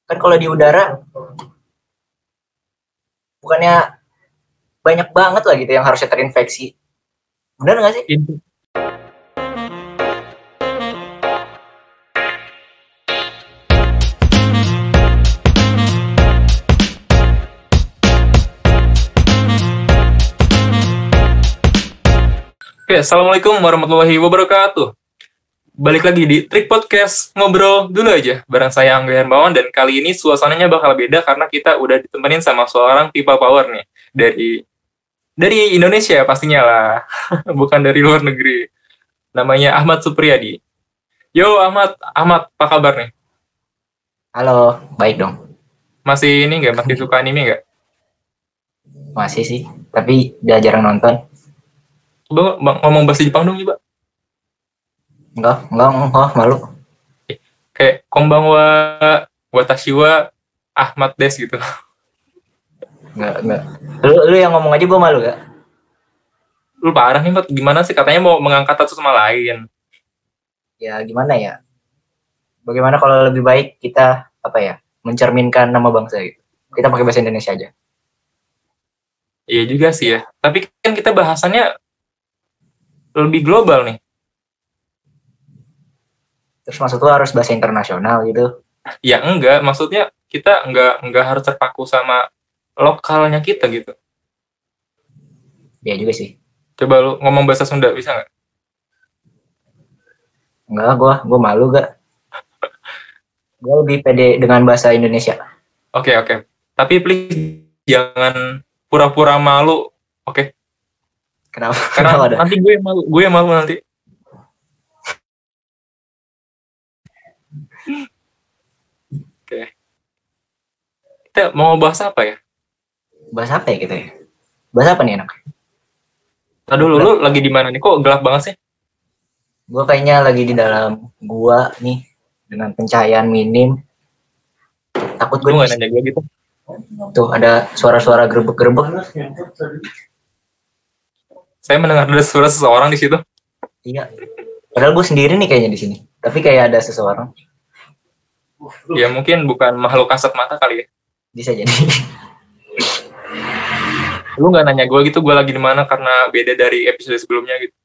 Kan kalau di udara bukannya banyak banget lah gitu yang harusnya terinfeksi. Benar nggak sih? Oke, Assalamualaikum warahmatullahi wabarakatuh. Balik lagi di Trik Podcast, ngobrol dulu aja. Bareng saya Angga Hermawan, dan kali ini suasananya bakal beda karena kita udah ditemenin sama seorang people power nih. Dari Indonesia pastinya lah, bukan dari luar negeri. Namanya Ahmad Supriyadi. Yo Ahmad, apa kabar nih? Halo, baik dong. Masih ini nggak? Masih suka anime nggak? Masih sih, tapi udah jarang nonton. Coba ngomong bahasa Jepang dong, coba. Enggak, malu. Kayak konbanwa, watashi wa Ahmad des gitu. Enggak. Lu yang ngomong aja gue malu gak? Lu parah nih, Mat. Gimana sih? Katanya mau mengangkat satu sama lain. Ya gimana ya? Bagaimana kalau lebih baik kita mencerminkan nama bangsa gitu. Kita pakai bahasa Indonesia aja. Iya juga sih ya. Tapi kan kita bahasannya lebih global nih. Terus maksud lu harus bahasa internasional gitu? Ya enggak, maksudnya kita enggak harus terpaku sama lokalnya kita gitu. Iya juga sih. Coba lu ngomong bahasa Sunda, bisa nggak? Enggak, gue malu gak? Gue lebih pede dengan bahasa Indonesia. Oke. Tapi please jangan pura-pura malu, oke? Kenapa? Karena nanti gue yang malu nanti. Oke. Kita mau bahas apa ya? Bahas apa ya kita ya? Bahas apa nih enak? Tadi dulu, lu lagi di mana nih? Kok gelap banget sih? Gue kayaknya lagi di dalam gua nih dengan pencahayaan minim. Takut gue. Lu nggak nanya gue gitu? Tuh ada suara-suara gerebek-gerebek. Saya mendengar ada suara seseorang di situ. Iya. Padahal gue sendiri nih kayaknya di sini. Tapi kayak ada seseorang. Ya mungkin bukan makhluk kasat mata kali ya. Bisa jadi. Lu nggak nanya gue gitu, gue lagi di mana, karena beda dari episode sebelumnya gitu.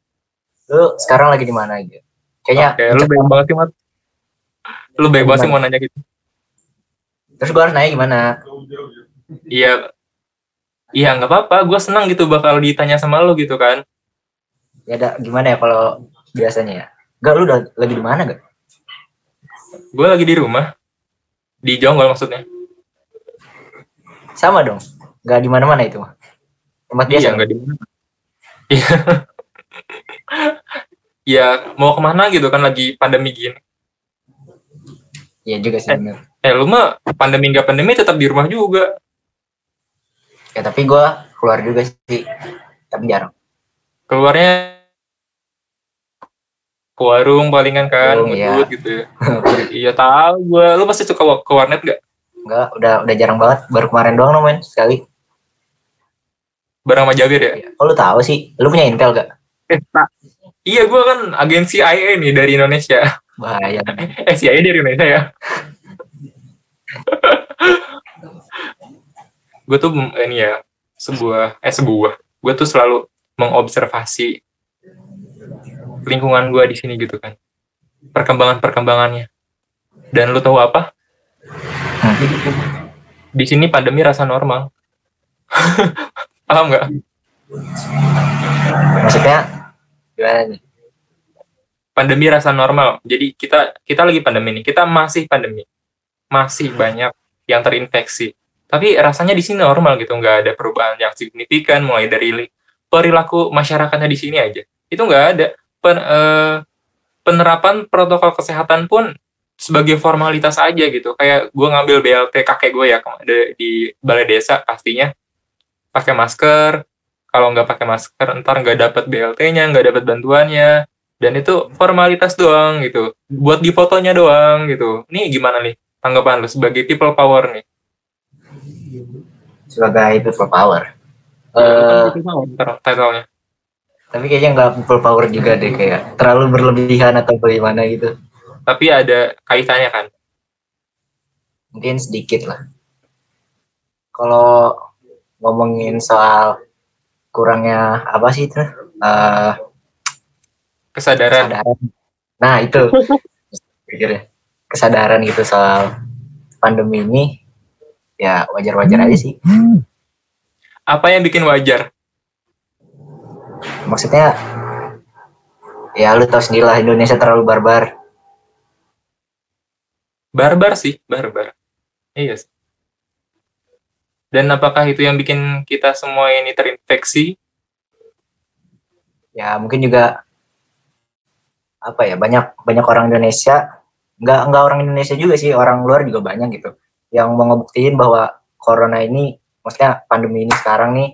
Lu sekarang lagi di mana gitu? Kayaknya. Oke, lu baik banget sih, Mat. Lu baik banget sih mau nanya gitu. Terus gue harus nanya gimana? Iya nggak apa-apa. Gue senang gitu bakal ditanya sama lu gitu kan. Ya gimana ya kalau biasanya ya? Gak, lu udah lagi di mana gak? Gue lagi di rumah. Di Jonggol maksudnya. Sama dong. Gak di mana-mana itu mah. Tempat biasa. Iya, nggak di mana. Iya. Ya, mau kemana gitu kan, lagi pandemi gini. Iya juga sih. Lu mah pandemi nggak pandemi tetap di rumah juga. Ya tapi gue keluar juga sih. Tapi jarang. Keluarnya ke warung palingan kan, iya. Gitu ya. Iya tahu gue. Lu pasti suka ke warnet nggak? Enggak, udah jarang banget. Baru kemarin doang main sekali. Bareng sama Jabir ya? Oh, lu tahu sih. Lu punya Intel gak? Iya, gue kan agensi CIA nih dari Indonesia. Bahaya. CIA dari Indonesia ya. Gue tuh ini ya, gue tuh selalu mengobservasi lingkungan gue di sini gitu kan, perkembangannya. Dan lu tahu apa? Di sini pandemi rasa normal. Paham nggak? Maksudnya gimana nih? Pandemi rasa normal. Jadi kita lagi pandemi nih, kita masih pandemi, masih banyak yang terinfeksi. Tapi rasanya di sini normal gitu, nggak ada perubahan yang signifikan, mulai dari perilaku masyarakatnya di sini aja. Itu nggak ada. Penerapan protokol kesehatan pun sebagai formalitas aja gitu. Kayak gue ngambil BLT kakek gue ya, di balai desa, pastinya pakai masker. Kalau nggak pakai masker, ntar nggak dapat BLT-nya, nggak dapat bantuannya. Dan itu formalitas doang gitu. Buat di fotonya doang gitu. Nih gimana nih tanggapan lu sebagai people power nih? Sebagai people power. Title-nya. Tapi kayaknya nggak people power juga deh, kayak terlalu berlebihan atau bagaimana gitu. Tapi ada kaitannya kan? mungkin sedikit lah. Kalau ngomongin soal kurangnya apa sih itu? Kesadaran. Nah itu pikirnya kesadaran gitu soal pandemi ini ya wajar-wajar aja sih. Apa yang bikin wajar? Maksudnya ya lu tahu sendiri lah, Indonesia terlalu barbar. Barbar sih, barbar. Iya sih. Dan apakah itu yang bikin kita semua ini terinfeksi? Ya mungkin juga apa ya, banyak orang Indonesia, nggak orang Indonesia juga sih, orang luar juga banyak gitu yang mau ngebuktiin bahwa corona ini, maksudnya pandemi ini sekarang nih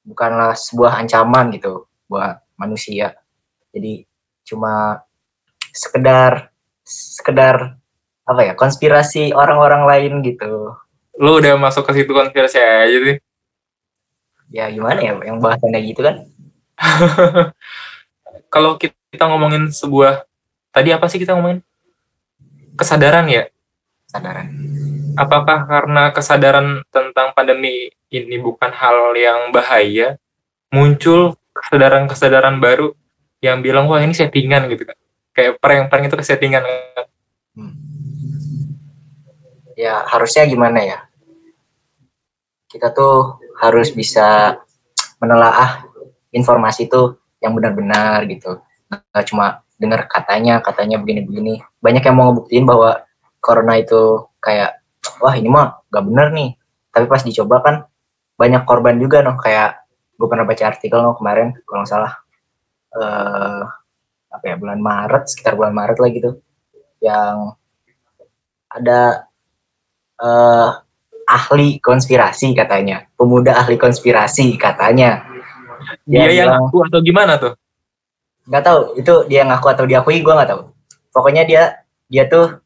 bukanlah sebuah ancaman gitu buat manusia. Jadi cuma sekedar apa ya, konspirasi orang-orang lain gitu. Lu udah masuk ke situ konspirasi aja sih. Ya gimana ya, yang bahasannya gitu kan. Kalau kita ngomongin sebuah, tadi apa sih kita ngomongin? Kesadaran ya? Kesadaran. Apakah karena kesadaran tentang pandemi ini bukan hal yang bahaya, muncul kesadaran-kesadaran baru yang bilang, wah ini settingan gitu kan. Kayak prank itu kesettingan. Ya harusnya gimana ya, kita tuh harus bisa menelaah informasi tuh yang benar-benar gitu, nggak cuma dengar katanya begini-begini. Banyak yang mau ngebuktiin bahwa corona itu kayak, wah ini mah nggak bener nih, tapi pas dicoba kan banyak korban juga noh. Kayak gue pernah baca artikel noh kemarin kalau nggak salah, apa ya, sekitar bulan Maret lah gitu, yang ada ahli konspirasi katanya, pemuda ahli konspirasi katanya. Dia yang ngaku atau gimana tuh? Nggak tahu itu dia ngaku atau diakui, gue nggak tahu. Pokoknya dia tuh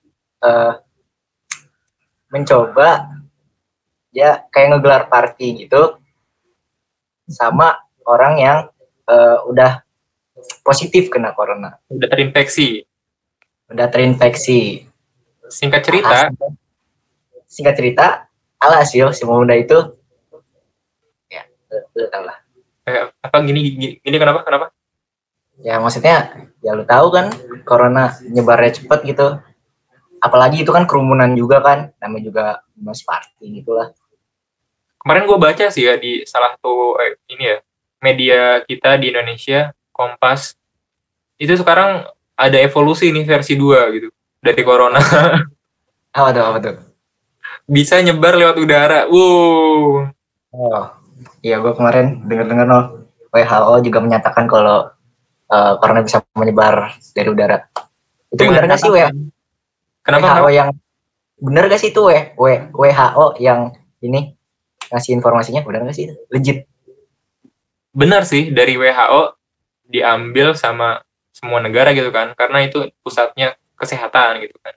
mencoba, dia kayak ngegelar party gitu sama orang yang udah positif kena corona, udah terinfeksi. Singkat cerita, alhasil si pemuda itu ya lu tau lah. Apa gini kenapa? Ya maksudnya ya lu tahu kan, corona nyebarnya cepet gitu. Apalagi itu kan kerumunan juga kan, namanya juga mas party gitulah. Kemarin gue baca sih ya di salah satu media kita di Indonesia, Kompas, itu sekarang ada evolusi nih versi 2 gitu dari corona. Apa tuh? Bisa nyebar lewat udara. Oh, iya, gue kemarin dengar no, WHO juga menyatakan kalau corona bisa menyebar dari udara. Itu benar nggak sih WHO yang benar nggak sih itu WHO yang ini ngasih informasinya, benar nggak sih itu? Legit? Benar sih, dari WHO diambil sama semua negara gitu kan, karena itu pusatnya kesehatan gitu kan.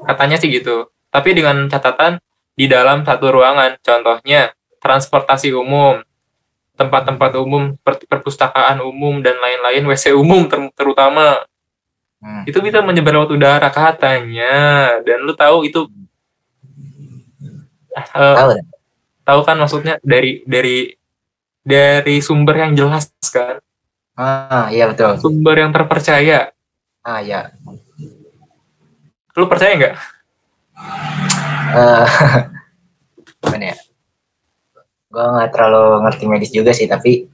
Katanya sih gitu. Tapi dengan catatan di dalam satu ruangan, contohnya transportasi umum, tempat-tempat umum seperti perpustakaan umum dan lain-lain, WC umum terutama, itu bisa menyebar lewat udara katanya. Dan lu tahu itu tahu kan maksudnya dari sumber yang jelas kan? Iya betul. Sumber yang terpercaya. Iya. Lu percaya nggak? Gimana ya? Gue nggak terlalu ngerti medis juga sih, tapi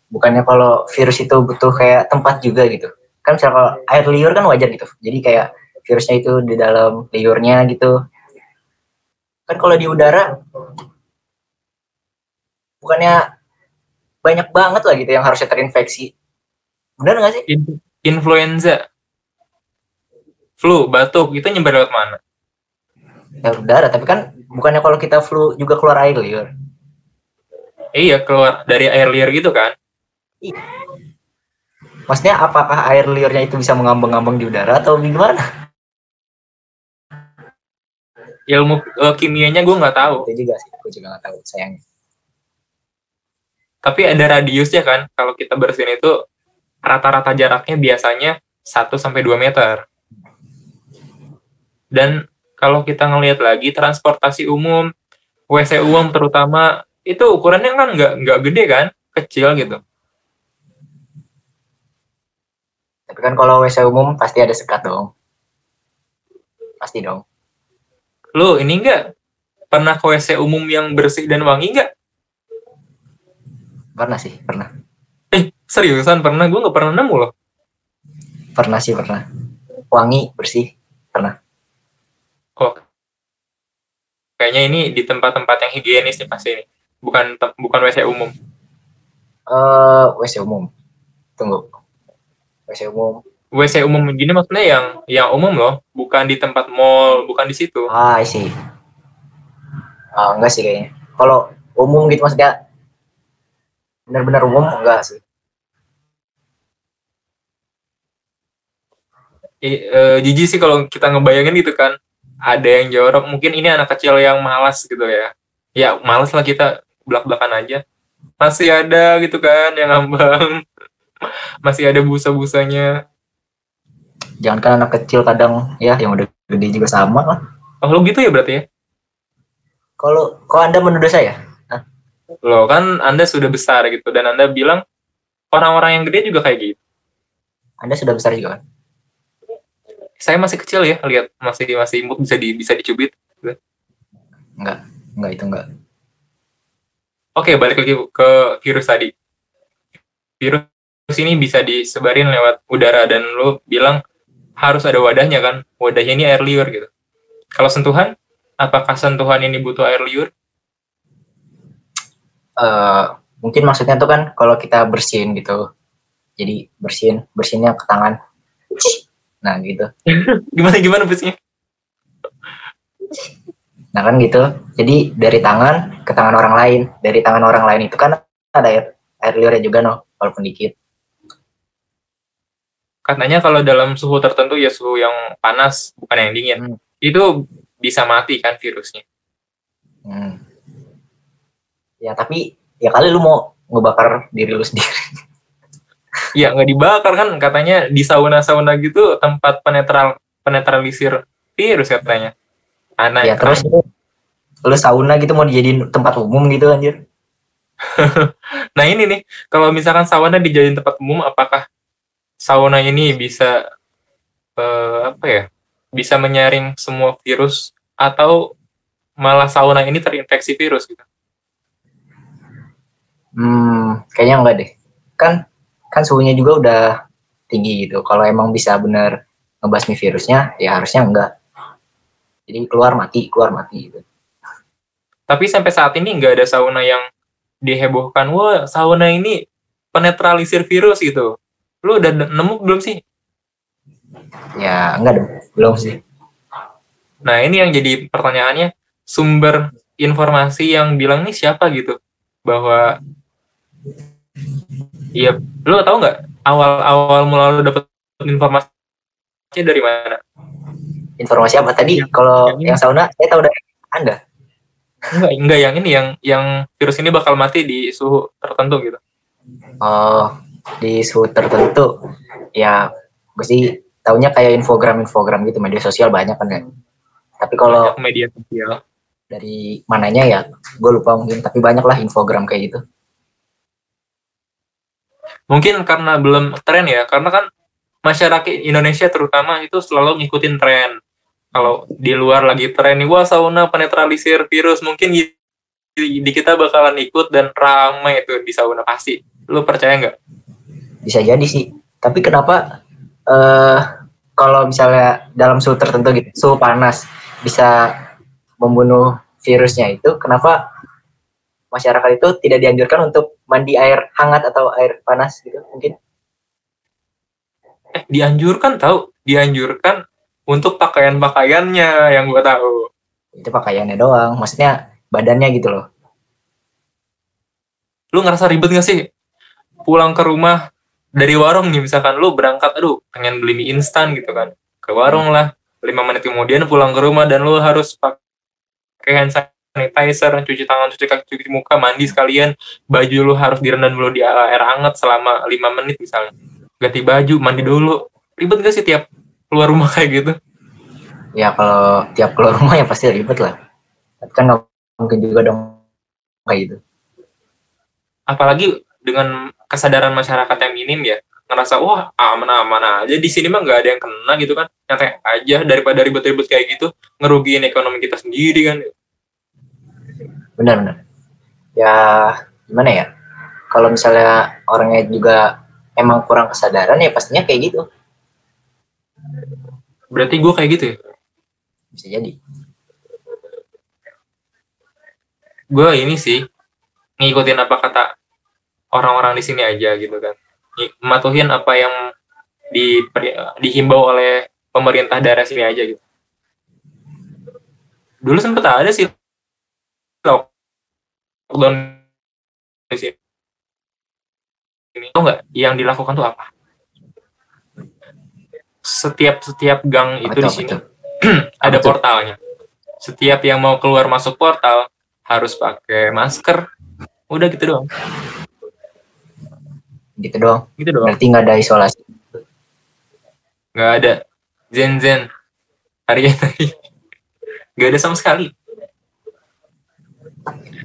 bukannya kalau virus itu butuh kayak tempat juga gitu kan? Misalnya kalau air liur kan wajar gitu, jadi kayak virusnya itu di dalam liurnya gitu kan. Kalau di udara bukannya banyak banget lah gitu yang harusnya terinfeksi, benar nggak sih? Influenza, flu, batuk, itu nyebar lewat mana? Ya udara, tapi kan bukannya kalau kita flu juga keluar air liur? Iya, keluar dari air liur gitu kan? Iya. Maksudnya apakah air liurnya itu bisa mengambang-ngambang di udara atau gimana? Ilmu kimianya gue nggak tahu. Itu juga sih, gue juga nggak tahu sayangnya. Tapi ada radiusnya kan, kalau kita bersihin itu rata-rata jaraknya biasanya 1-2 meter. Dan kalau kita ngelihat lagi transportasi umum, WC umum terutama, itu ukurannya kan nggak gede kan, kecil gitu. Tapi kan kalau WC umum pasti ada sekat dong. Pasti dong. Lu ini nggak pernah ke WC umum yang bersih dan wangi nggak? Pernah sih, pernah. Seriusan pernah? Gue nggak pernah nemu loh. Pernah sih, pernah. Wangi, bersih, pernah. Oh, kayaknya ini di tempat-tempat yang higienis nih pasti ini. Bukan WC umum. WC umum. Tunggu. WC umum. WC umum gini maksudnya yang umum loh, bukan di tempat mall, bukan di situ. I see. Enggak sih kayaknya. Kalau umum gitu maksudnya benar-benar umum enggak sih. Jijik sih kalau kita ngebayangin gitu kan, ada yang jorok, mungkin ini anak kecil yang malas gitu ya. Ya malas lah kita belak-belakan aja. Masih ada gitu kan yang ngambang. Masih ada busa-busanya. Jangankan anak kecil, kadang ya yang udah gede juga sama lah. Oh lo gitu ya berarti ya? Kalau Anda menuduh saya? Loh kan Anda sudah besar gitu, dan Anda bilang orang-orang yang gede juga kayak gitu. Anda sudah besar juga kan? Saya masih kecil ya, lihat masih imut, bisa dicubit. Enggak itu enggak. Oke, balik lagi ke virus tadi. Virus ini bisa disebarin lewat udara, dan lo bilang harus ada wadahnya kan? Wadahnya ini air liur gitu. Kalau sentuhan, apakah sentuhan ini butuh air liur? Mungkin maksudnya tuh kan kalau kita bersin gitu. Jadi bersinnya ke tangan. Nah gitu. Gimana busnya? Nah kan gitu. Jadi dari tangan ke tangan orang lain. Dari tangan orang lain itu kan ada air liurnya juga walaupun dikit. Katanya kalau dalam suhu tertentu, ya suhu yang panas bukan yang dingin, itu bisa mati kan virusnya. Ya tapi ya kali lu mau ngebakar diri lu sendiri. Ya nggak dibakar kan, katanya di sauna gitu tempat penetralisir virus katanya. Ya terus lu sauna gitu mau dijadiin tempat umum gitu anjir. Nah ini nih, kalau misalkan sauna dijadiin tempat umum, apakah sauna ini bisa bisa menyaring semua virus, atau malah sauna ini terinfeksi virus gitu? Kayaknya enggak deh. Kan suhunya juga udah tinggi gitu. Kalau emang bisa benar ngebasmi virusnya, ya harusnya enggak. Jadi keluar mati gitu. Tapi sampai saat ini nggak ada sauna yang dihebohkan, wah sauna ini penetralisir virus gitu. Lu udah nemu belum sih? Ya enggak dong, belum sih. Nah ini yang jadi pertanyaannya, sumber informasi yang bilang nih siapa gitu, bahwa iya, lu tahu nggak awal mula lu dapet informasi dari mana? Informasi apa tadi? Kalau yang sauna saya tahu dari Anda. Enggak yang ini, yang virus ini bakal mati di suhu tertentu gitu. Oh, di suhu tertentu. Ya, gue sih taunya kayak infogram gitu, media sosial banyak kan ya. Tapi kalau media sosial dari mananya ya gue lupa mungkin, tapi banyak lah infogram kayak gitu. Mungkin karena belum tren ya, karena kan masyarakat Indonesia terutama itu selalu ngikutin tren. Kalau di luar lagi tren nih, wah sauna penetralisir virus, mungkin di kita bakalan ikut dan ramai itu di sauna pasti. Lu percaya nggak? Bisa jadi sih. Tapi kenapa kalau misalnya dalam suhu tertentu gitu, suhu panas bisa membunuh virusnya itu, kenapa masyarakat itu tidak dianjurkan untuk mandi air hangat atau air panas gitu mungkin? Dianjurkan untuk pakaiannya yang gue tahu. Itu pakaiannya doang, maksudnya badannya gitu loh. Lu ngerasa ribet gak sih pulang ke rumah dari warung nih, misalkan lu berangkat, pengen beli mie instan gitu kan, ke warung lah, 5 menit kemudian pulang ke rumah dan lu harus pakai hand sanitizer, cuci tangan, cuci kaki, cuci muka, mandi sekalian, baju lu harus direndam dulu di air hangat selama 5 menit misalnya, ganti baju, mandi dulu. Ribet gak sih tiap keluar rumah kayak gitu? Ya kalau tiap keluar rumah ya pasti ribet lah. Tapi kan nggak mungkin juga dong kayak gitu. Apalagi dengan kesadaran masyarakat yang minim ya, ngerasa wah aman-aman aja di sini mah nggak ada yang kena gitu kan, nyantai aja daripada ribet-ribet kayak gitu, ngerugiin ekonomi kita sendiri kan. Benar-benar. Ya gimana ya? Kalau misalnya orangnya juga emang kurang kesadaran ya pastinya kayak gitu. Berarti gue kayak gitu ya. Bisa jadi. Gue ini sih ngikutin apa kata orang-orang di sini aja gitu kan, mematuhin apa yang dihimbau oleh pemerintah daerah sini aja gitu. Dulu sempet ada sih lockdown di sini. Tau nggak yang dilakukan tuh apa? Setiap gang itu di sini ada portalnya. Setiap yang mau keluar masuk portal harus pakai masker. Udah gitu doang. Gitu doang. Gitu doang. Berarti nggak ada isolasi. Nggak ada zen harian. Nggak ada sama sekali.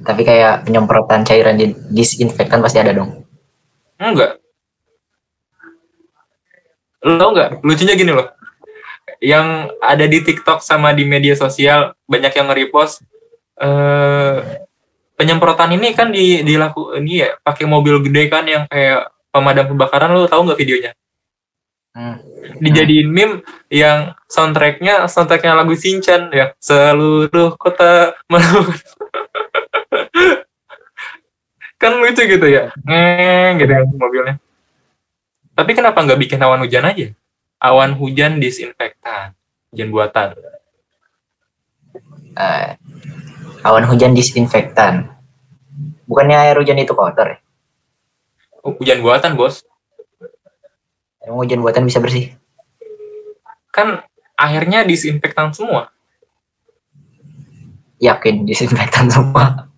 Tapi kayak penyemprotan cairan disinfektan pasti ada dong. Enggak. Lo tau nggak? Lucunya gini loh. Yang ada di TikTok sama di media sosial banyak yang nge-repost penyemprotan ini kan dilakukan ini ya pakai mobil gede kan yang kayak pemadam kebakaran. Lo tahu nggak videonya? Dijadiin meme yang soundtracknya lagu Shinchan ya, seluruh kota melakukan. Kan lucu gitu ya, gitu ya mobilnya. Tapi kenapa nggak bikin awan hujan aja? Awan hujan disinfektan, hujan buatan. Awan hujan disinfektan. Bukannya air hujan itu kotor ya? Hujan buatan, bos. Emang hujan buatan bisa bersih? Kan airnya disinfektan semua. Yakin disinfektan semua?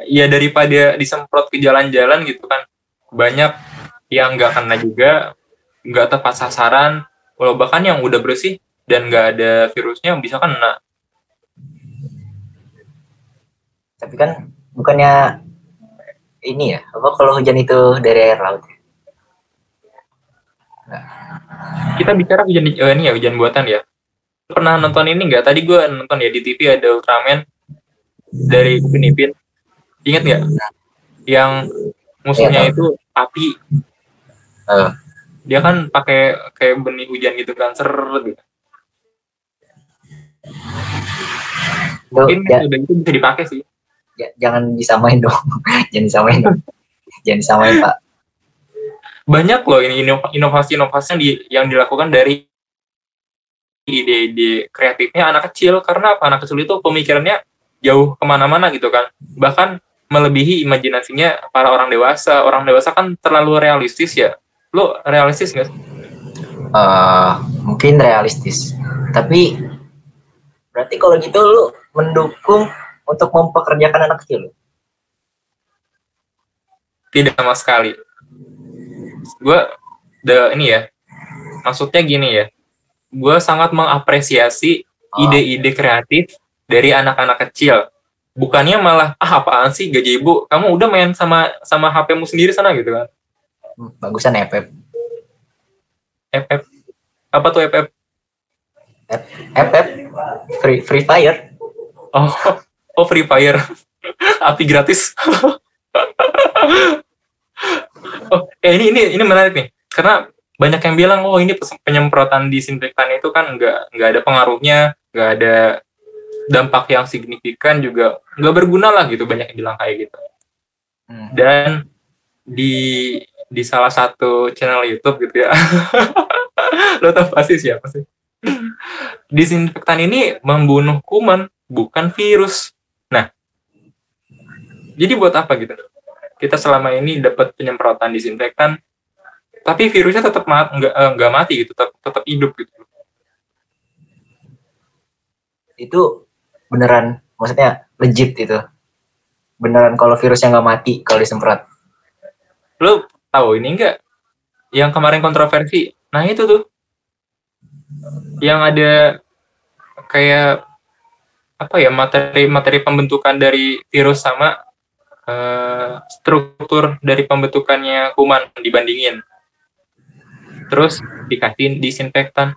Ya daripada disemprot ke jalan-jalan gitu kan. Banyak yang nggak kena juga, nggak tepat sasaran. Kalau bahkan yang udah bersih dan nggak ada virusnya bisa kena. Tapi kan bukannya ini ya, apa kalau hujan itu dari air laut? Kita bicara hujan ini ya, hujan buatan ya. Pernah nonton ini nggak? Tadi gue nonton ya di TV ada Ultraman dari Upin Ipin. Ingat nggak? Yang musuhnya itu api. Dia kan pakai kayak benih hujan gitu kan, gitu. Mungkin udah itu bisa dipakai sih. Jangan disamain dong. Jangan disamain Pak. Banyak loh ini inovasi-inovasi yang dilakukan dari ide-ide kreatifnya anak kecil. Karena apa? Anak kecil itu pemikirannya jauh kemana-mana gitu kan. Bahkan melebihi imajinasinya para orang dewasa. Orang dewasa kan terlalu realistis ya. Lo realistis nggak? Mungkin realistis. Tapi berarti kalau gitu lo mendukung untuk mempekerjakan anak kecil? Tidak sama sekali. Gue ini ya, maksudnya gini ya, gue sangat mengapresiasi ide-ide kreatif dari anak-anak kecil. Bukannya malah apaan sih gajebo, kamu udah main sama HP-mu sendiri sana gitu kan. Bagusan FF. FF apa tuh FF? FF Free Fire. Oh Free Fire. Api gratis. Ini menarik nih, karena banyak yang bilang ini penyemprotan disinfektan itu kan nggak ada pengaruhnya, nggak ada dampak yang signifikan, juga nggak berguna lah gitu, banyak yang bilang kayak gitu. Dan di salah satu channel YouTube gitu ya, lo tau pasti siapa sih? Disinfektan ini membunuh kuman, bukan virus. Nah, jadi buat apa gitu? Kita selama ini dapat penyemprotan disinfektan, tapi virusnya tetap nggak mati gitu, tetap hidup gitu. Itu beneran, maksudnya legit itu? Beneran kalau virusnya nggak mati kalau disemprot? Lo tahu ini nggak? Yang kemarin kontroversi, nah itu tuh, yang ada kayak apa ya, materi pembentukan dari virus sama struktur dari pembentukannya kuman dibandingin. Terus dikasih disinfektan.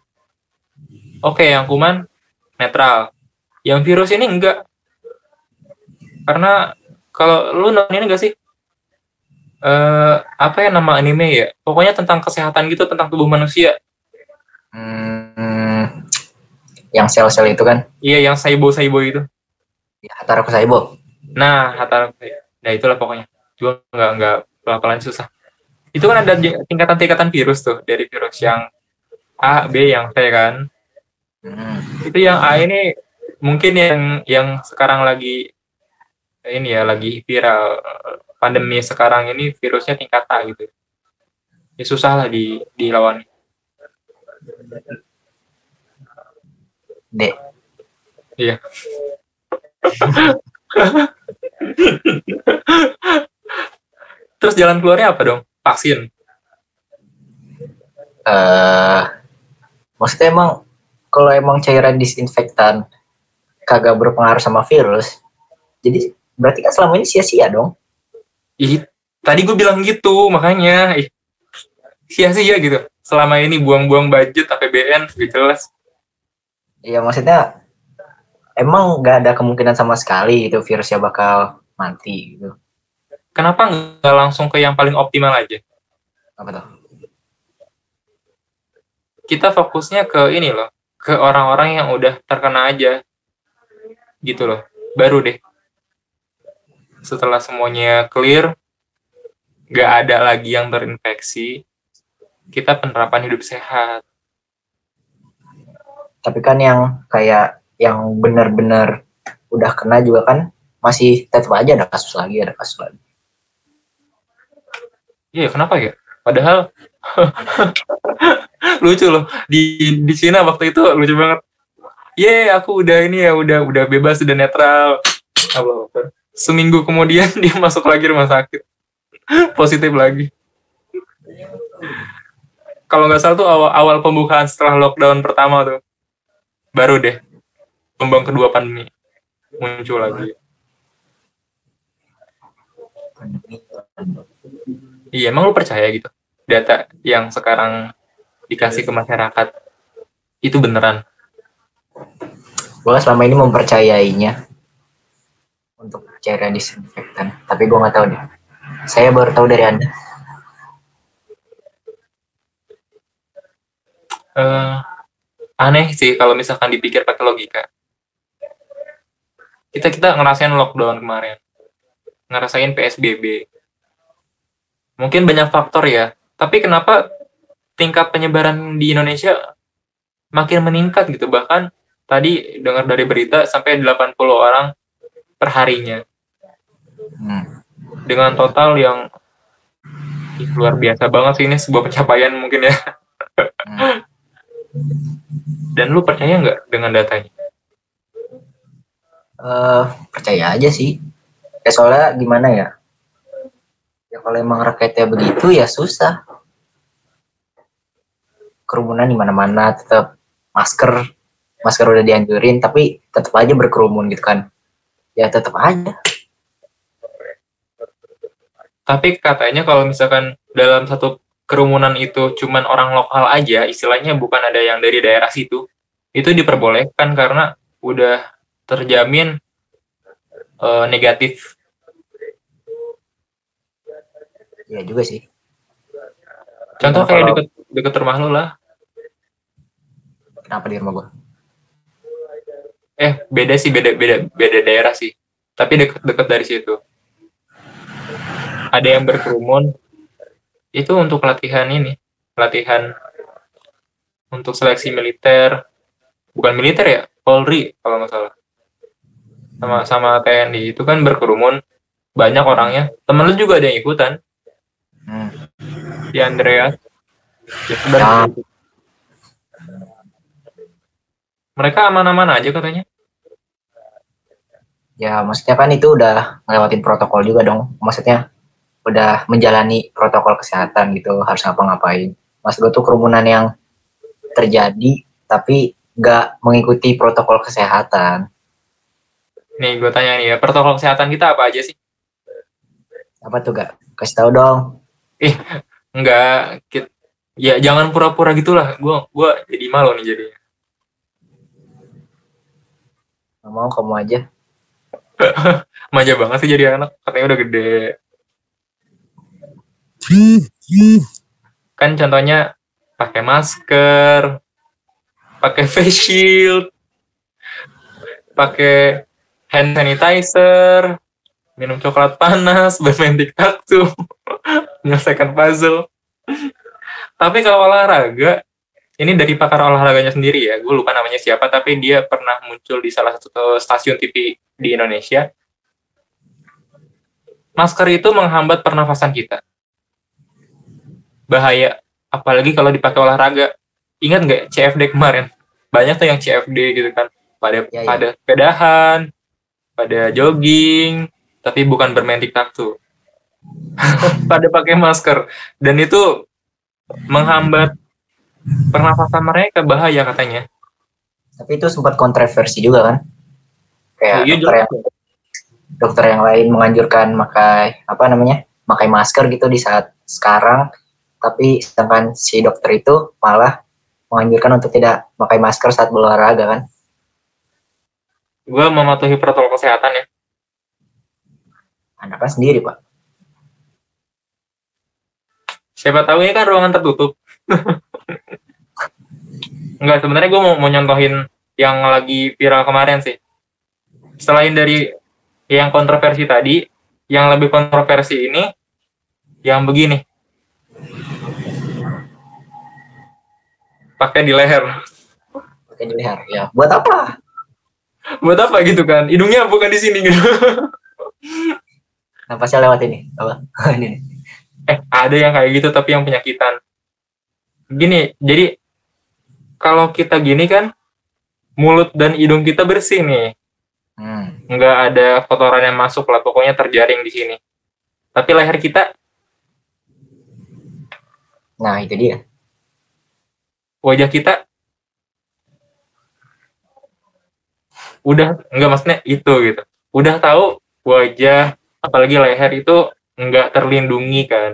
Oke, yang kuman netral. Yang virus ini enggak. Karena kalau lu nonton ini enggak sih? Apa ya nama anime ya? Pokoknya tentang kesehatan gitu, tentang tubuh manusia. Yang sel-sel itu kan? Iya, yang Saibo itu. Ya, Hataraku Saibo. Nah, nah itulah pokoknya. Juga nggak pelan-pelan susah. Itu kan ada tingkatan-tingkatan virus tuh, dari virus yang A, B, yang C kan. Itu yang A ini mungkin yang sekarang lagi ini ya, lagi viral pandemi sekarang ini, virusnya tingkat A gitu. Ya susah lah dilawan. D. Iya. Terus jalan keluarnya apa dong? Vaksin. Maksudnya emang kalau emang cairan disinfektan kagak berpengaruh sama virus, jadi berarti kan selama ini sia-sia dong. Tadi gue bilang gitu, makanya sia-sia gitu. Selama ini buang-buang budget APBN, gitu jelas. Iya, maksudnya emang nggak ada kemungkinan sama sekali itu virusnya bakal mati gitu. Kenapa nggak langsung ke yang paling optimal aja? Apa tuh? Kita fokusnya ke ini loh, ke orang-orang yang udah terkena aja, gitu loh. Baru deh, setelah semuanya clear, nggak ada lagi yang terinfeksi, kita penerapan hidup sehat. Tapi kan yang kayak yang benar-benar udah kena juga kan masih tetap aja ada kasus lagi. Iya, kenapa ya? Padahal lucu loh, di Cina waktu itu lucu banget. Aku udah ini ya, udah bebas, udah netral. Seminggu kemudian dia masuk lagi rumah sakit, positif lagi. Kalau nggak salah tuh awal pembukaan setelah lockdown pertama tuh, baru deh gelombang kedua pandemi muncul lagi. Iya, emang lu percaya gitu data yang sekarang dikasih ke masyarakat itu beneran? Gue selama ini mempercayainya untuk cairan disinfektan, tapi gue nggak tahu deh. Saya baru tahu dari Anda. Aneh sih kalau misalkan dipikir pakai logika. Kita ngerasain lockdown kemarin, ngerasain PSBB. Mungkin banyak faktor ya, tapi kenapa tingkat penyebaran di Indonesia makin meningkat gitu? Bahkan tadi dengar dari berita sampai 80 orang per harinya. Dengan total yang luar biasa banget sih, ini sebuah pencapaian mungkin ya. Dan lu percaya nggak dengan datanya? Percaya aja sih. Soalnya gimana ya? Ya kalau emang raketnya begitu ya susah. Kerumunan di mana-mana, tetap masker udah dianjurin, tapi tetap aja berkerumun gitu kan. Ya tetap aja. Tapi katanya kalau misalkan dalam satu kerumunan itu cuman orang lokal aja, istilahnya bukan ada yang dari daerah situ, itu diperbolehkan karena udah terjamin negatif. Iya juga sih. Contoh kayak deket rumah lu lah. Kenapa di rumah gua? Beda sih, beda daerah sih. Tapi deket dari situ. Ada yang berkerumun. Itu untuk latihan untuk seleksi militer. Bukan militer ya, Polri kalau nggak salah. Sama TNI itu kan berkerumun, banyak orangnya. Temen lu juga ada yang ikutan. Di Andreas. Mereka aman-aman aja katanya. Ya maksudnya kan itu udah ngelewatin protokol juga dong. Maksudnya udah menjalani protokol kesehatan gitu, harus ngapa-ngapain. Maksud gue tuh kerumunan yang terjadi tapi nggak mengikuti protokol kesehatan. Nih gue tanya nih ya, protokol kesehatan kita apa aja sih? Apa tuh gak? Kasih tahu dong. Enggak, ya jangan pura-pura gitulah. Gua jadi malu nih jadinya. Nggak mau, kamu aja. Manja banget sih jadi anak, katanya udah gede. Kan contohnya pakai masker, pakai face shield, pakai hand sanitizer, minum coklat panas, bermain tic-tac-toe, menyelesaikan puzzle. Tapi kalau olahraga, ini dari pakar olahraganya sendiri ya, gue lupa namanya siapa, tapi dia pernah muncul di salah satu stasiun TV di Indonesia. Masker itu menghambat pernafasan kita. Bahaya, apalagi kalau dipakai olahraga. Ingat nggak CFD kemarin? Banyak tuh yang CFD gitu kan, pada sepedahan, pada jogging, tapi bukan bermain tic-tac-toe. Pada pakai masker, dan itu menghambat pernafasan mereka, bahaya katanya. Tapi itu sempat kontroversi juga kan? Kayak iya, dokter yang lain menganjurkan pakai masker gitu di saat sekarang, tapi sedangkan si dokter itu malah menganjurkan untuk tidak pakai masker saat berolahraga kan? Gue mematuhi protokol kesehatan ya. Anaknya sendiri, Pak. Siapa tahu ini kan ruangan tertutup. Enggak, sebenarnya gue mau nyontohin yang lagi viral kemarin sih. Selain dari yang kontroversi tadi, yang lebih kontroversi ini, yang begini. Pakai di leher. Pakai di leher, ya. Buat apa? Buat apa gitu kan? Hidungnya bukan di sini gitu. Napasnya lewat ini. Apa? Ini. Ada yang kayak gitu tapi yang penyakitan. Gini, jadi kalau kita gini kan, mulut dan hidung kita bersih nih. Nggak ada kotoran yang masuk lah, pokoknya terjaring di sini. Tapi leher kita, nah itu dia. wajah kita, udah, nggak maksudnya itu gitu. Udah tahu wajah, apalagi leher itu nggak terlindungi kan.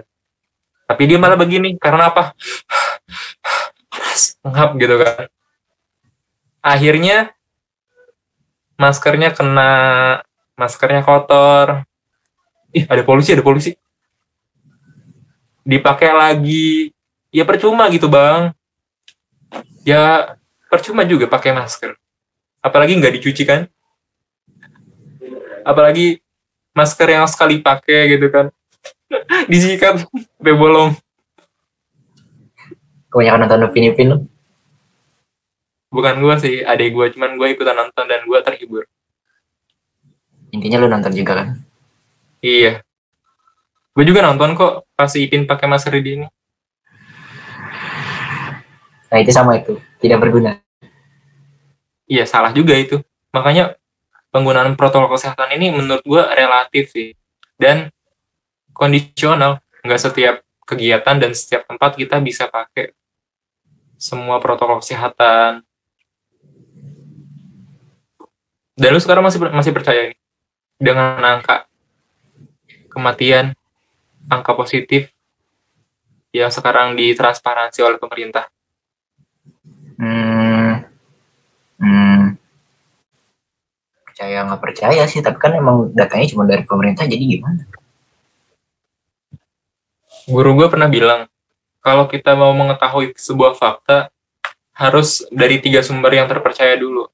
Tapi dia malah begini, karena apa? Ngap gitu kan. Akhirnya maskernya kena, maskernya kotor. Ada polisi. Dipakai lagi. Ya percuma gitu bang. Ya percuma juga pakai masker. Apalagi nggak dicuci kan. Apalagi masker yang sekali pakai gitu kan. Disikat sampai bolong. Kebanyakan nonton Upin Ipin lu. Bukan gue sih, adek gue, cuman gue ikutan nonton dan gue terhibur. Intinya lu nonton juga kan? Iya. Gue juga nonton kok pas si Ipin pakai masker di ini. Nah itu sama itu, tidak berguna. Iya, salah juga itu. Makanya penggunaan protokol kesehatan ini menurut gue relatif sih. Dan kondisional. Nggak setiap kegiatan dan setiap tempat kita bisa pakai semua protokol kesehatan. Dan lu sekarang masih percaya nih dengan angka kematian, angka positif yang sekarang ditransparansi oleh pemerintah? Percaya nggak percaya sih, tapi kan emang datanya cuma dari pemerintah, jadi gimana? Guru gue pernah bilang, kalau kita mau mengetahui sebuah fakta, harus dari 3 sumber yang terpercaya dulu.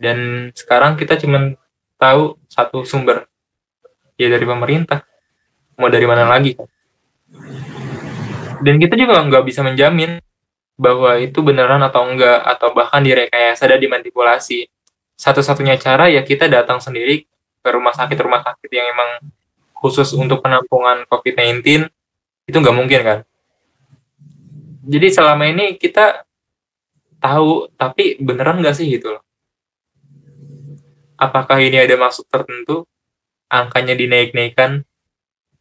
Dan sekarang kita cuma tahu 1 sumber, ya dari pemerintah. Mau dari mana lagi? Dan kita juga nggak bisa menjamin bahwa itu beneran atau enggak, atau bahkan direkayasa dan dimanipulasi. Satu-satunya cara ya kita datang sendiri ke rumah sakit yang emang khusus untuk penampungan COVID-19, itu nggak mungkin kan. Jadi selama ini kita tahu, tapi beneran nggak sih gitu loh. Apakah ini ada maksud tertentu, angkanya dinaik-naikkan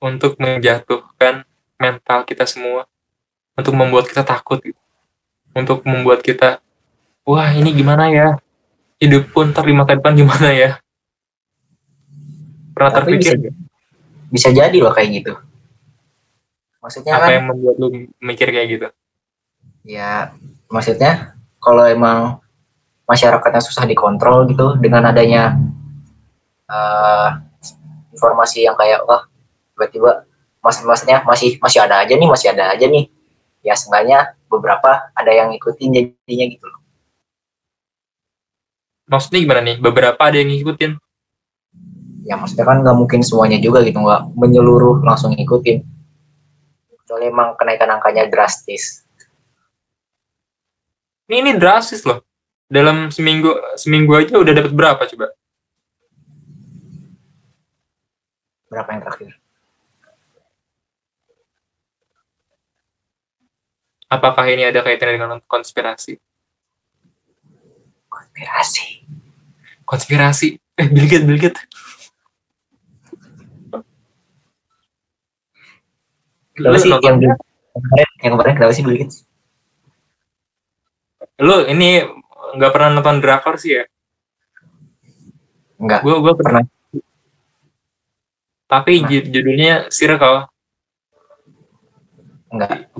untuk menjatuhkan mental kita semua, untuk membuat kita takut, gitu. Untuk membuat kita wah ini gimana ya? Hidupku ntar di masa depan gimana ya? Pernah Tapi terpikir bisa jadi loh kayak gitu. Maksudnya apa kan yang membuat lu mikir kayak gitu? ya, maksudnya kalau emang masyarakatnya susah dikontrol gitu dengan adanya uh, informasi yang kayak wah tiba-tiba maksudnya masih ada aja nih, ya seenggaknya beberapa ada yang ngikutin jadinya gitu loh. Maksudnya gimana nih? Beberapa ada yang ngikutin. Ya maksudnya kan nggak mungkin semuanya juga gitu, nggak menyeluruh langsung ngikutin, kecuali emang kenaikan angkanya drastis. Ini drastis loh. Dalam seminggu aja udah dapat berapa coba? Berapa yang terakhir? Apakah ini ada kaitannya dengan konspirasi? Konspirasi. Bill Gates. Kenapa sih yang kemarin kenapa sih Bill Gates? Lu ini nggak pernah nonton drakor sih ya? Enggak. Gue pernah. Tapi judulnya Circle. Enggak.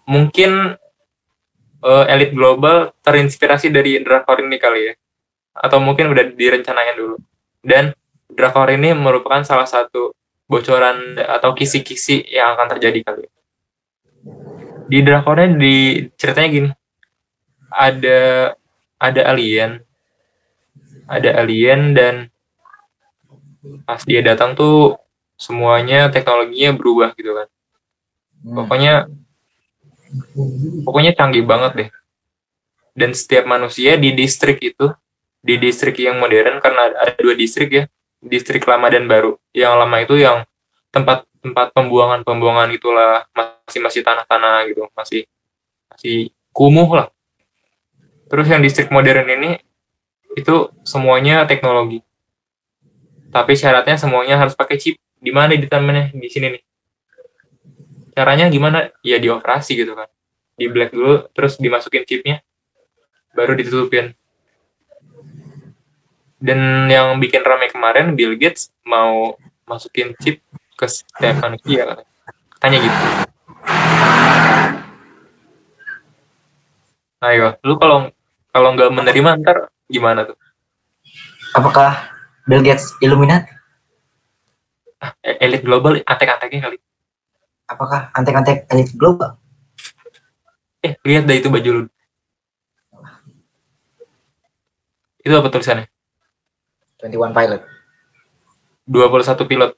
Mungkin elit global terinspirasi dari drakor ini kali ya. Atau mungkin udah direncanain dulu. Dan drakor ini merupakan salah satu bocoran atau kisi-kisi yang akan terjadi kali ya. Di drakornya ceritanya gini. Ada alien dan pas dia datang tuh semuanya teknologinya berubah gitu kan. Pokoknya canggih banget deh. Dan setiap manusia di distrik yang modern, karena ada 2 distrik ya, distrik lama dan baru. Yang lama itu yang tempat pembuangan itulah, masih tanah-tanah gitu, masih kumuh lah. Terus yang distrik modern ini itu semuanya teknologi. Tapi syaratnya semuanya harus pakai chip. Di mana ditanamnya? Di sini nih. Caranya gimana? Ya dioperasi gitu kan. Di black dulu, terus dimasukin chipnya, baru ditutupin. Dan yang bikin ramai kemarin, Bill Gates mau masukin chip ke setiap manusia. Katanya gitu. Ayo, lu kalau nggak menerima ntar gimana tuh? Apakah Bill Gates Illuminati? Elit global, antek-anteknya kali. Apakah antek-antek elit global? Lihat dah itu baju lu. Itu apa tulisannya? 21 pilot. 21 pilot.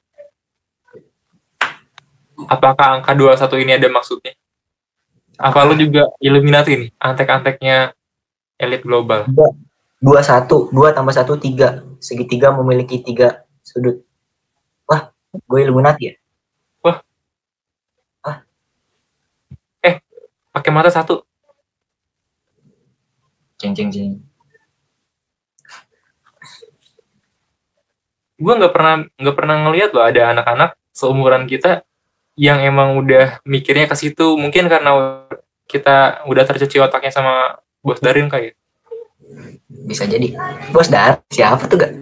Apakah angka 21 ini ada maksudnya? Apa lu juga Illuminati nih? Antek-anteknya elit global. 21, 2 tambah 1, 3. Segitiga memiliki 3 sudut. Wah, gue Illuminati ya? Wah. Pakai mata 1. Cing. Gue nggak pernah ngelihat loh ada anak-anak seumuran kita yang emang udah mikirnya ke situ. Mungkin karena kita udah tercuci otaknya sama Bos Darin kayak. Bisa jadi. Bos Darin siapa tuh gak?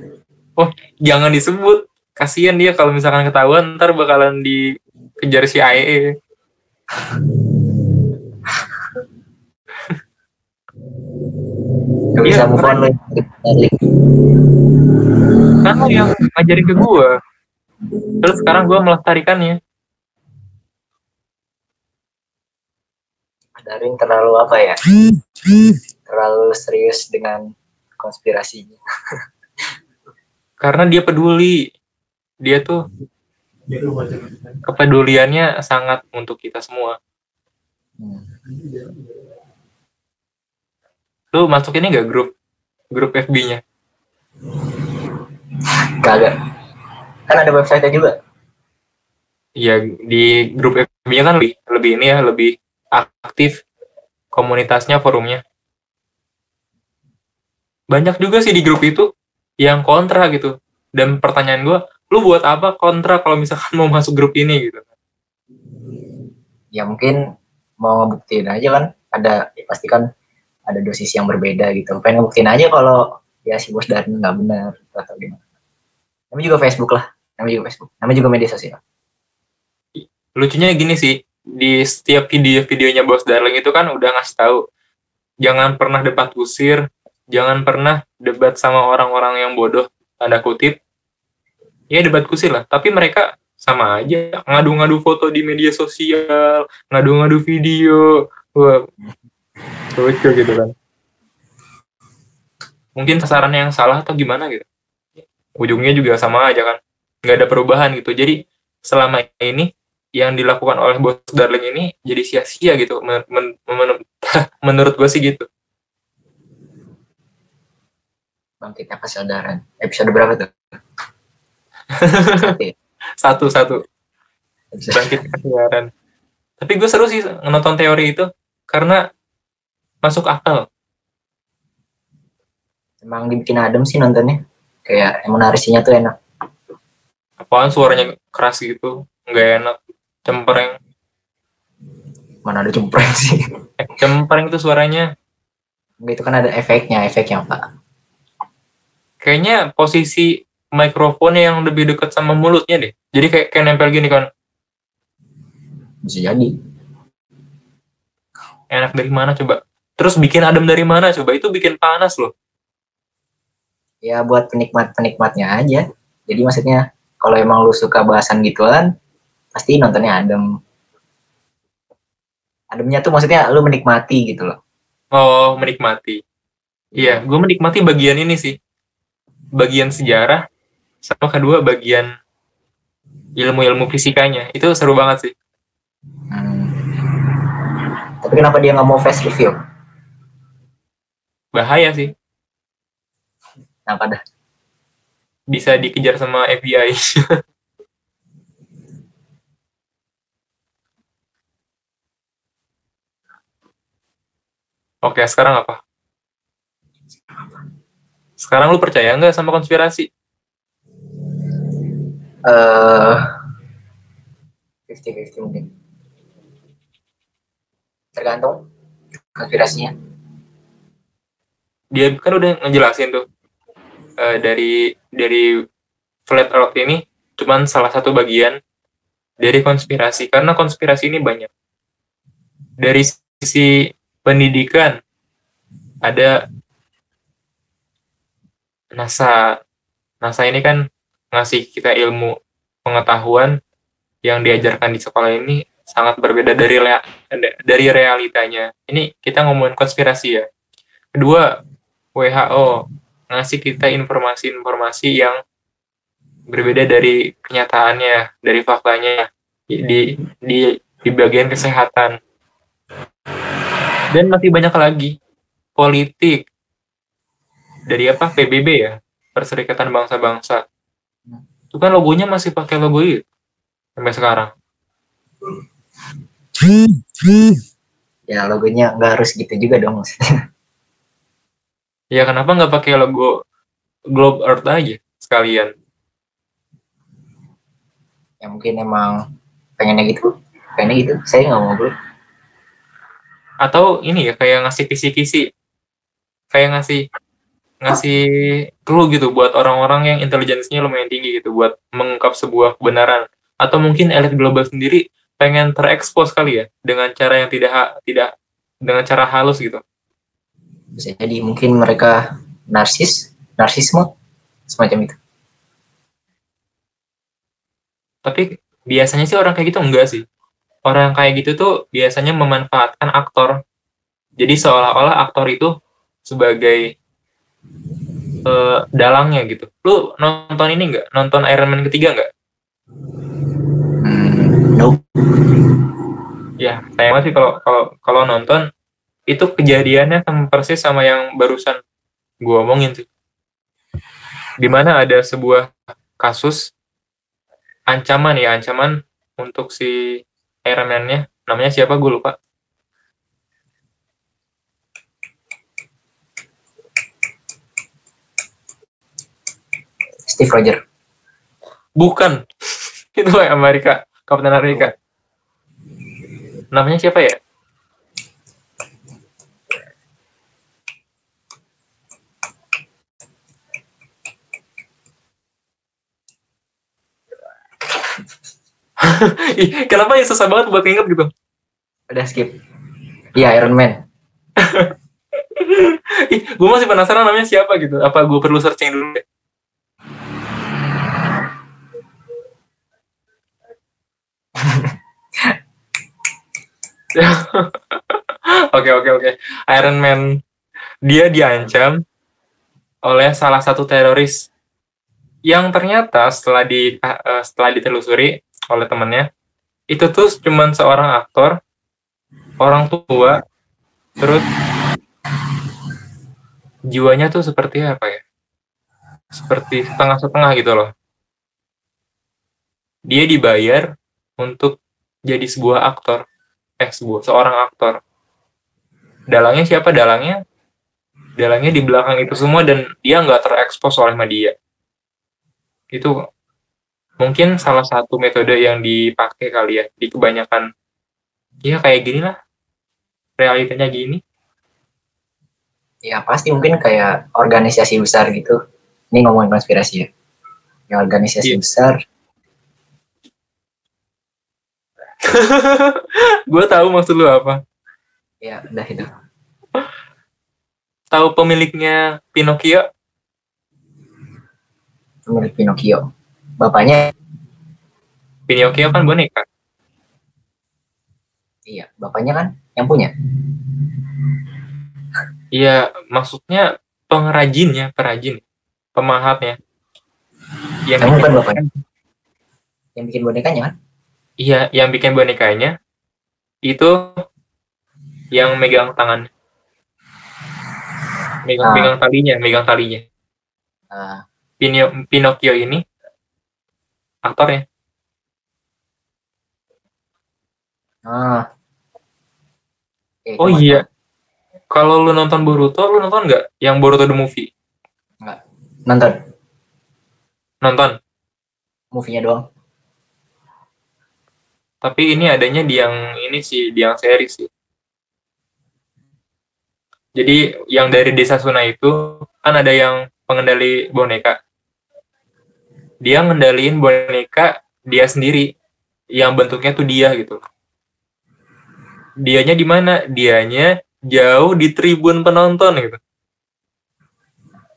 Oh, jangan disebut. Kasian dia kalau misalkan ketahuan ntar bakalan dikejar CIA. Gak bisa move on lo. Karena yang ngajarin ke gue. Terus sekarang gue melestarikannya. Darin terlalu apa ya? Terlalu serius dengan konspirasinya. Karena dia peduli. Dia tuh kepeduliannya sangat untuk kita semua. Lu masuk ini gak grup FB-nya? Kagak. Kan ada website-nya juga. Iya, di grup FB-nya kan lebih ini ya, lebih aktif komunitasnya, forumnya. Banyak juga sih di grup itu yang kontra gitu. Dan pertanyaan gue, lu buat apa kontra kalau misalkan mau masuk grup ini gitu? Ya mungkin mau ngebuktiin aja kan, pasti kan ada dosis yang berbeda gitu. Pengen ngebuktiin aja kalau ya si Bos Darling nggak benar atau gimana. Namanya juga Facebook lah, namanya juga media sosial. Lucunya gini sih, di setiap videonya Bos Darling itu kan udah ngasih tahu, jangan pernah debat kusir, jangan pernah debat sama orang-orang yang bodoh, tanda kutip. Ya debat kusir lah, tapi mereka sama aja, ngadu-ngadu foto di media sosial, ngadu-ngadu video. Wah, lucu gitu kan. Mungkin sasarannya yang salah atau gimana gitu. Ujungnya juga sama aja kan, nggak ada perubahan gitu. Jadi selama ini yang dilakukan oleh Bos Darling ini jadi sia-sia gitu, menurut gue sih gitu. Bangkitnya kesadaran. Episode berapa tuh? Satu. Bangkit kesadaran. Tapi gue seru sih nonton teori itu karena masuk akal. Emang dibikin adem sih nontonnya. Kayak emang narasinya tuh enak. Apaan suaranya keras gitu, nggak enak, cempreng. Mana ada cempreng sih. Cempreng itu suaranya. Itu kan ada efeknya Pak. Kayaknya posisi mikrofonnya yang lebih dekat sama mulutnya deh. Jadi kayak nempel gini kan. Bisa jadi. Enak dari mana coba? Terus bikin adem dari mana coba? Itu bikin panas loh. Ya buat penikmatnya aja. Jadi maksudnya kalau emang lu suka bahasan gituan, pasti nontonnya adem. Ademnya tuh maksudnya lu menikmati gitu loh. Oh, menikmati. Iya, gue menikmati bagian ini sih. Bagian sejarah, sama kedua bagian ilmu-ilmu fisikanya. Itu seru banget sih. Tapi kenapa dia nggak mau fast review? Bahaya sih. Kenapa dah? Bisa dikejar sama FBI. Oke, sekarang apa? Sekarang lu percaya nggak sama konspirasi? 50-50 mungkin. Tergantung konspirasinya. Dia kan udah ngejelasin tuh dari flat earth ini cuman salah satu bagian dari konspirasi, karena konspirasi ini banyak. Dari sisi pendidikan ada NASA ini kan ngasih kita ilmu pengetahuan yang diajarkan di sekolah ini sangat berbeda dari realitanya. Ini kita ngomongin konspirasi ya. Kedua, WHO ngasih kita informasi-informasi yang berbeda dari kenyataannya, dari faktanya di bagian kesehatan. Dan masih banyak lagi politik dari apa PBB ya, Perserikatan Bangsa-Bangsa. Itu kan logonya masih pakai logo itu sampai sekarang. Ya logonya nggak harus gitu juga dong. Ya kenapa nggak pakai logo Globe Earth aja sekalian? Ya mungkin emang pengennya gitu. Saya nggak mau bro. Atau ini ya kayak ngasih kisi-kisi, kayak ngasih clue gitu buat orang-orang yang intelijensinya lumayan tinggi gitu buat mengungkap sebuah kebenaran. Atau mungkin elit global sendiri pengen terekspos kali ya dengan cara yang tidak dengan cara halus gitu. Bisa jadi mungkin mereka narsisme semacam itu. Tapi biasanya sih orang kayak gitu enggak sih. Orang kayak gitu tuh biasanya memanfaatkan aktor. Jadi seolah-olah aktor itu sebagai dalangnya gitu. Lu nonton ini enggak? Nonton Iron Man ketiga enggak? Nope. Ya, sayang sih kalau nonton itu kejadiannya sama persis sama yang barusan gue omongin sih. Dimana ada sebuah kasus ancaman untuk si Iron Man-nya, namanya siapa gue lupa. Steve Rogers. Bukan. Itu Amerika, Kapten Amerika. Namanya siapa ya? Ih, kenapa ya susah banget buat nginget gitu? Udah skip. Iya, Iron Man. Ih, gue masih penasaran namanya siapa gitu. Apa gue perlu searching dulu deh? Oke. Iron Man. Dia diancam oleh salah satu teroris yang ternyata setelah ditelusuri oleh temannya, itu tuh cuman seorang aktor, orang tua, terus jiwanya tuh seperti apa ya? Seperti setengah-setengah gitu loh. Dia dibayar untuk jadi seorang aktor. Dalangnya siapa? Dalangnya di belakang itu semua dan dia nggak terekspos oleh media. Itu mungkin salah satu metode yang dipakai kali ya di kebanyakan. Ya kayak gini lah, realitanya gini. Ya pasti mungkin kayak organisasi besar gitu. Ini ngomongin konspirasi ya. Ya organisasi besar. Gue tahu maksud lu apa. Ya udah itu. Tahu pemiliknya Pinocchio? Pemilik Pinocchio. Bapaknya? Pinocchio kan boneka. Iya, bapaknya kan yang punya. Iya, maksudnya perajin, pemahatnya. Yang bukan bapaknya. Yang bikin bonekanya kan? Iya, yang bikin bonekanya itu yang megang tangan. Megang talinya. Pinocchio ini aktornya. Oh iya. Kalau lu nonton Boruto, lu nonton nggak yang Boruto the Movie? Nggak. Nonton. Movie-nya doang. Tapi ini adanya di yang series sih. Jadi yang dari desa Suna itu kan ada yang pengendali boneka. Dia ngendaliin boneka dia sendiri, yang bentuknya tuh dia gitu. Dianya di mana? Dianya jauh di tribun penonton gitu.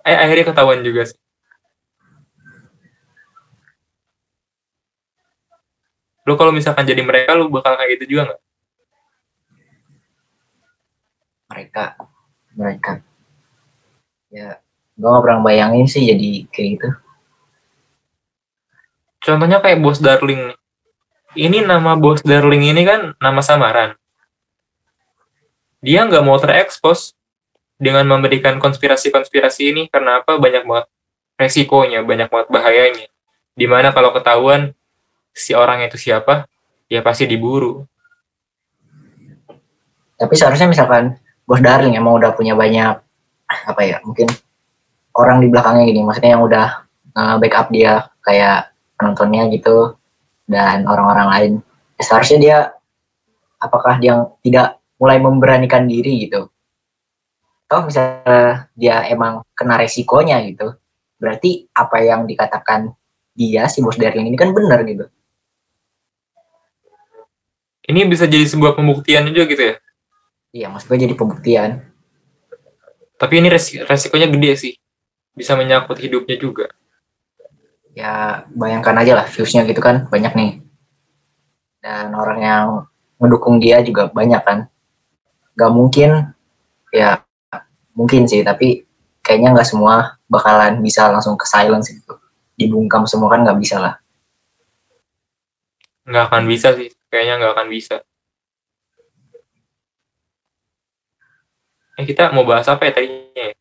Akhirnya ketahuan juga sih. Lu kalau misalkan jadi mereka, lu bakal kayak gitu juga nggak? Mereka. Ya, gue nggak pernah bayangin sih jadi kayak gitu. Contohnya kayak Bos Darling. Ini nama Bos Darling ini kan nama samaran. Dia nggak mau terekspos dengan memberikan konspirasi-konspirasi ini karena apa? Banyak banget resikonya, banyak banget bahayanya. Dimana kalau ketahuan si orang itu siapa, ya pasti diburu. Tapi seharusnya misalkan Bos Darling emang udah punya banyak mungkin orang di belakangnya gini, maksudnya yang udah backup dia kayak penontonnya gitu dan orang-orang lain. Ya, seharusnya dia apakah dia tidak mulai memberanikan diri gitu? Atau misalnya dia emang kena resikonya gitu, berarti apa yang dikatakan dia si Bos Darling ini kan benar gitu. Ini bisa jadi sebuah pembuktian juga gitu ya? Iya, maksudnya jadi pembuktian. Tapi ini resikonya gede sih. Bisa menyangkut hidupnya juga. Ya, bayangkan aja lah viewsnya gitu kan, banyak nih. Dan orang yang mendukung dia juga banyak kan. Gak mungkin, ya mungkin sih, tapi kayaknya gak semua bakalan bisa langsung ke silence gitu. Dibungkam semua kan gak bisa lah. Nggak akan bisa sih, kayaknya nggak akan bisa. Kita mau bahas apa ya tadinya ya?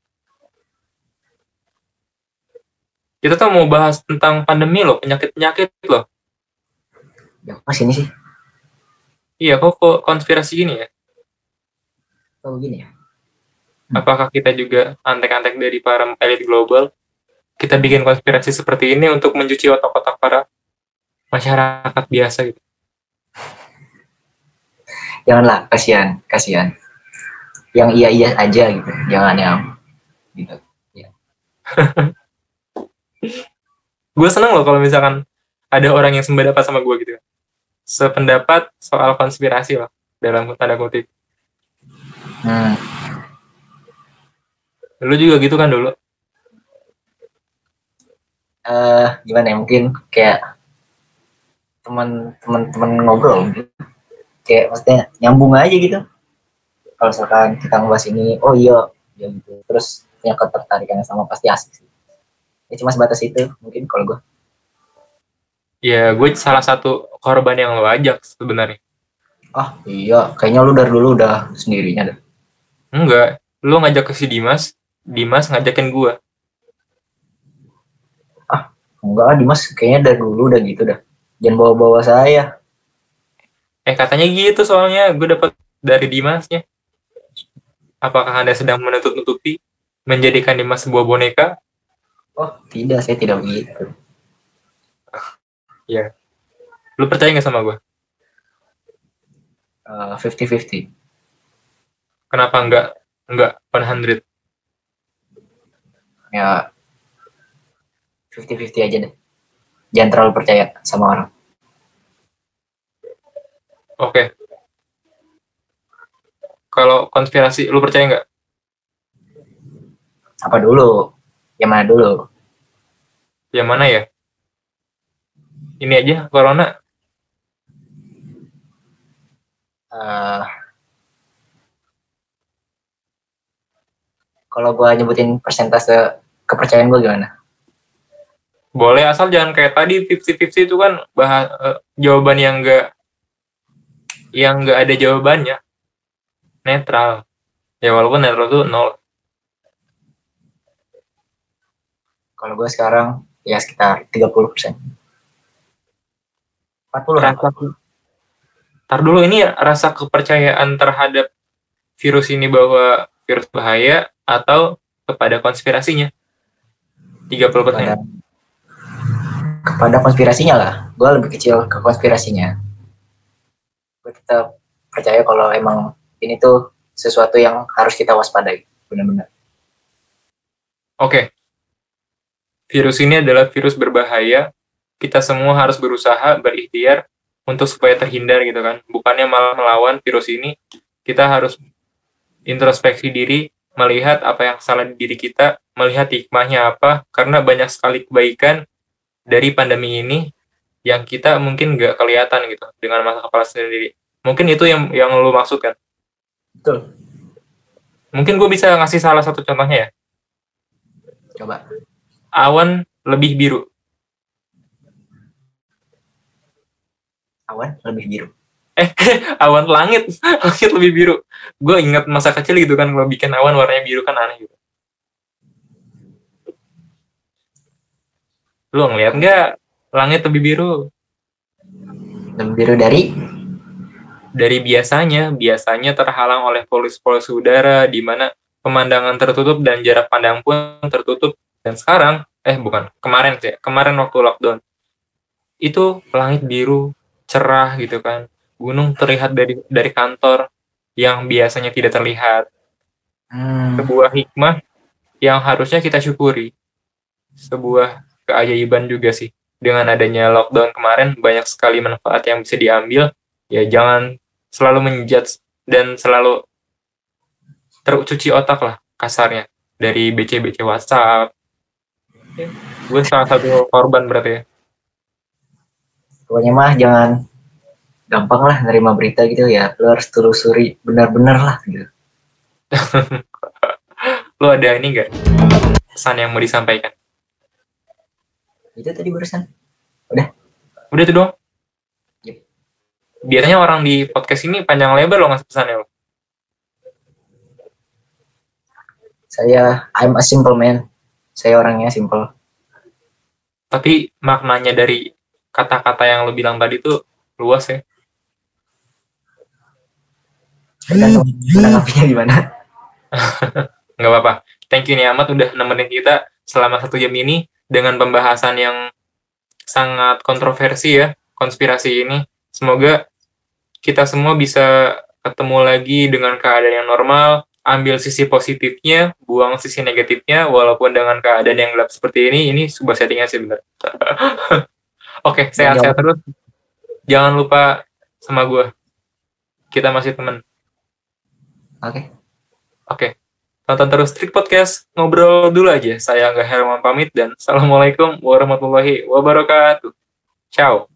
Kita tuh mau bahas tentang pandemi loh, penyakit-penyakit loh. Ya, mas ini sih. Iya, kok konspirasi gini ya? Oh, begini ya? Apakah kita juga antek-antek dari para elit global? Kita bikin konspirasi seperti ini untuk mencuci otak-otak para masyarakat biasa gitu. Janganlah, kasihan. Yang iya aja gitu, jangan yang gitu. Ya. Gue seneng loh kalau misalkan ada orang yang sependapat sama gue gitu. Sependapat soal konspirasi lah, dalam tanda kutip. Lu juga gitu kan dulu? Gimana ya, mungkin kayak teman-teman ngobrol gitu. Kayak maksudnya nyambung aja gitu. Kalau misalkan kita ngebahas ini, oh iya ya gitu. Terus punya ketertarikan yang sama, pasti asik sih. Ya cuma sebatas itu mungkin kalau gue. Ya, gue salah satu korban yang lo ajak sebenarnya. Iya, kayaknya lu dari dulu udah sendirinya dah. Enggak, lu ngajak ke si Dimas, Dimas ngajakin gue. Enggak, Dimas kayaknya dari dulu udah gitu dah. Jangan bawa-bawa saya. Katanya gitu soalnya gue dapat dari Dimasnya. Apakah Anda sedang menutup-nutupi menjadikan Dimas sebuah boneka? Oh, tidak, saya tidak begitu. Ya. Lu percaya nggak sama gue? 50-50. Kenapa enggak 100? Ya, 50-50 aja deh. Jangan terlalu percaya sama orang. Oke. Kalau konspirasi, lu percaya nggak? Apa dulu? Yang mana dulu? Yang mana ya? Ini aja, corona. Kalau gue nyebutin persentase kepercayaan gue gimana? Boleh, asal jangan kayak tadi 50-50 itu kan jawaban yang nggak ada jawabannya. Netral. Ya walaupun netral itu 0. Kalau gue sekarang ya sekitar 30%. 40 lah. Ntar dulu, ini rasa kepercayaan terhadap virus ini bahwa virus bahaya atau kepada konspirasinya? 30%. Kepada konspirasinya lah. Gue lebih kecil ke konspirasinya. Gue tetap percaya kalau emang ini tuh sesuatu yang harus kita waspadai. Benar-benar. Oke. Virus ini adalah virus berbahaya. Kita semua harus berusaha, berikhtiar untuk supaya terhindar gitu kan. Bukannya malah melawan virus ini, kita harus introspeksi diri, melihat apa yang salah di diri kita, melihat hikmahnya apa, karena banyak sekali kebaikan dari pandemi ini yang kita mungkin nggak kelihatan gitu dengan mata kepala sendiri. Mungkin itu yang lo maksudkan. Betul. Mungkin gue bisa ngasih salah satu contohnya ya. Coba. Awan lebih biru. Awan lebih biru. Awan langit lebih biru. Gue ingat masa kecil gitu kan, kalau bikin awan warnanya biru kan aneh gitu. Lu ngeliat nggak langit lebih biru? Lebih biru dari biasanya terhalang oleh polusi udara, di mana pemandangan tertutup dan jarak pandang pun tertutup. Dan sekarang, kemarin waktu lockdown, itu langit biru, cerah gitu kan. Gunung terlihat dari kantor yang biasanya tidak terlihat. Sebuah hikmah yang harusnya kita syukuri. Sebuah keajaiban juga sih. Dengan adanya lockdown kemarin, banyak sekali manfaat yang bisa diambil. Ya jangan selalu menjudge dan selalu tercuci otak lah kasarnya dari BC-BC WhatsApp. Gue salah satu korban berarti ya. Pokoknya mah jangan gampang lah nerima berita gitu ya. Lo harus telusuri benar-benar lah gitu. Lo ada ini nggak pesan yang mau disampaikan? Itu tadi barusan. Udah itu dong. Yep. Biasanya orang di podcast ini panjang lebar lo ngasih pesannya lo. I'm a simple man. Saya orangnya simple. Tapi maknanya dari kata-kata yang lo bilang tadi tuh luas ya. Tergantung menanggapinya gimana. Nggak apa-apa. Thank you nih Ahmad udah nemenin kita selama 1 jam ini dengan pembahasan yang sangat kontroversi ya, konspirasi ini. Semoga kita semua bisa ketemu lagi dengan keadaan yang normal, ambil sisi positifnya, buang sisi negatifnya, walaupun dengan keadaan yang gelap seperti ini sebuah settingan sih benar. Oke, Jangan sehat-sehat jauh. terus. Jangan lupa sama gue. Kita masih temen. Oke. Oke. Tonton terus Trik Podcast. Ngobrol dulu aja. Saya Angga Herman pamit dan Assalamualaikum warahmatullahi wabarakatuh. Ciao.